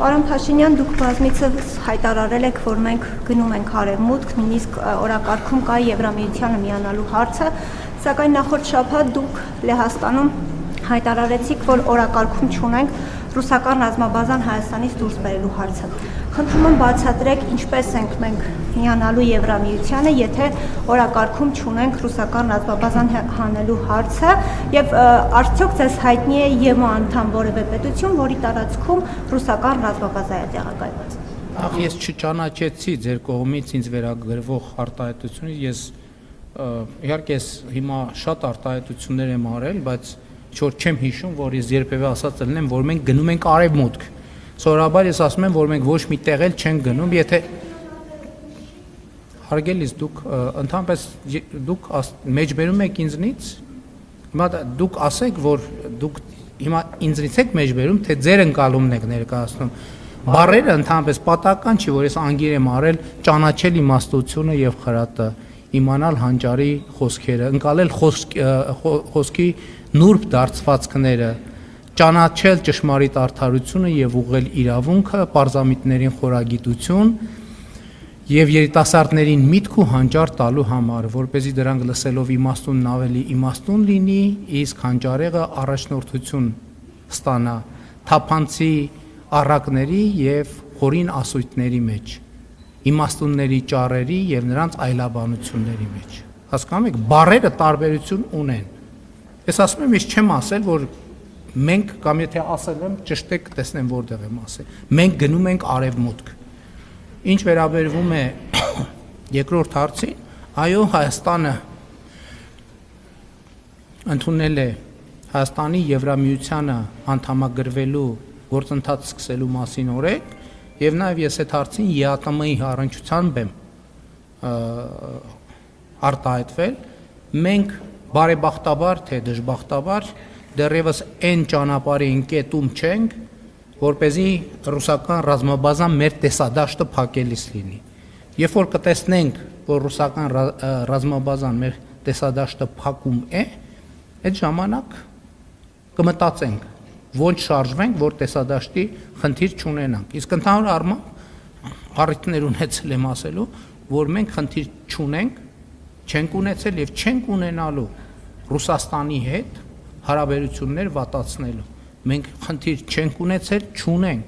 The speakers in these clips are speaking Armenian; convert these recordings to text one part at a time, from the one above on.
Պարոն Փաշինյան, դուք բազմիցս հայտարարել եք, որ մենք գնում ենք արևմուտք, նույնիսկ օրակարգում կա Եվրամիությանը միանալու հարցը, սակայն նախորդ շաբաթ դուք Լեհաստանում հայտարարեցիք, որ օրակարգում չունենք ռուսական ռազմաբազան Հայաստանից դուրս բերելու հարցը։ Խնդրում եմ բացատրեք, ինչպես ենք մենք միանալու Եվրամիությանը, եթե օրակարգում չունենք ռուսական ռազմաբազան հանելու հարցը, եւ արդյոք ձեզ հայտնի է ԵՄ անդամ որևէ պետություն, որի տարածքում ռուսական ռազմաբազա է տեղակայված։ Ախ, ես չճանաչեցի ձեր կողմից ինձ վերագրվող արտահայտությունից, ես իհարկե հիմա շատ արտահայտություններ եմ արել, բայց չոր չեմ հիշում, որ ես երբևէ ասած լինեմ, որ մենք գնում ենք արևմուտք։ Սովորաբար ես ասում եմ, որ մենք ոչ մի տեղ էլ չենք գնում, եթե հարգելիս դուք ընդհանրապես դուք մեջբերում եք ինձնից, հիմա դուք ասեք, որ դուք հիմա ինձնից եք մեջբերում, թե ձեր ընկալումն եք ներկայացնում։ Բառերը ընդհանրապես պատահական չի, որ ես անգիր եմ արել ճանաչել իմաստությունը եւ խրատը, իմանալ հանճարի խոսքերը, ընկալել խոսքի նուրբ դարձվածքները, ճանաչել ճշմարիտ արդարությունը եւ ուղղել իրավունքը, պարզամիտներին խորագիտություն եւ երիտասարդներին միտք ու հանճար տալու համար, որպեսզի դրանք լսելով իմաստունն ավելի իմաստուն լինի, իսկ հանճարեղը առաջնորդություն ստանա թափանցի առակների եւ խորին ասույթների մեջ, իմաստունների ճառերի եւ նրանց այլաբանությունների մեջ։ Հասկանում եք, բառերը տարբերություն ունեն։ Ես ասում եմ, ես չեմ ասել, որ մենք կամ եթե ասել եմ, ճշտեք, տեսնեմ որտեղ եմ ասել։ Մենք գնում ենք արևմուտք։ Ինչ վերաբերվում է երկրորդ հարցին, այո, Հայաստանը ընդունել է Հայաստանի Եվրամիությանը անդամագրվելու գործընթաց սկսելու մասին օրենք, եւ նաեւ ես այդ հարցին ԵԱՏՄ-ի առնչությամբ եմ արտահայտվել։ Մենք բարեբախտաբար թե դժբախտաբար դեռևս այն ճանապարհի ընկետում չենք, որպեսզի ռուսական ռազմաբազան մեր տեսադաշտը փակելիս լինի։ Երբ որ կտեսնենք, որ ռուսական ռազմաբազան մեր տեսադաշտը փակում է, այդ ժամանակ կմտածենք, ոնց շարժվենք, որ տեսադաշտի խնդիր չունենանք։ Իսկ ընդհանուր առմամբ առիթներ ունեցել եմ ասելու, որ մենք խնդիր չունենք, չենք ունեցել եւ չենք ունենալու Ռուսաստանի հետ հարաբերություններ վատացնելու։ Մենք խնդիր չենք ունեցել, չունենք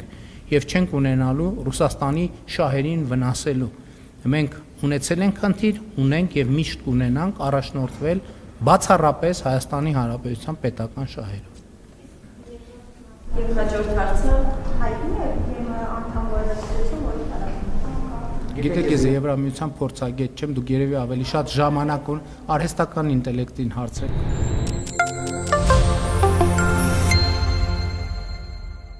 եւ չենք ունենալու Ռուսաստանի շահերին վնասելու։ Մենք ունեցել ենք խնդիր, ունենք եւ միշտ կունենանք առաջնորդվել բացառապես Հայաստանի Հանրապետության պետական շահերով։ Եվ հաջորդ հարցը հայտնի է ԵՄ անդամ որևէ պետություն, որի տարածքում։ Գիտեք, ես Եվրամիության փորձագետ չեմ, դուք երևի ավելի շատ ժամանակ արհեստական ինտելեկտին հարցրեք։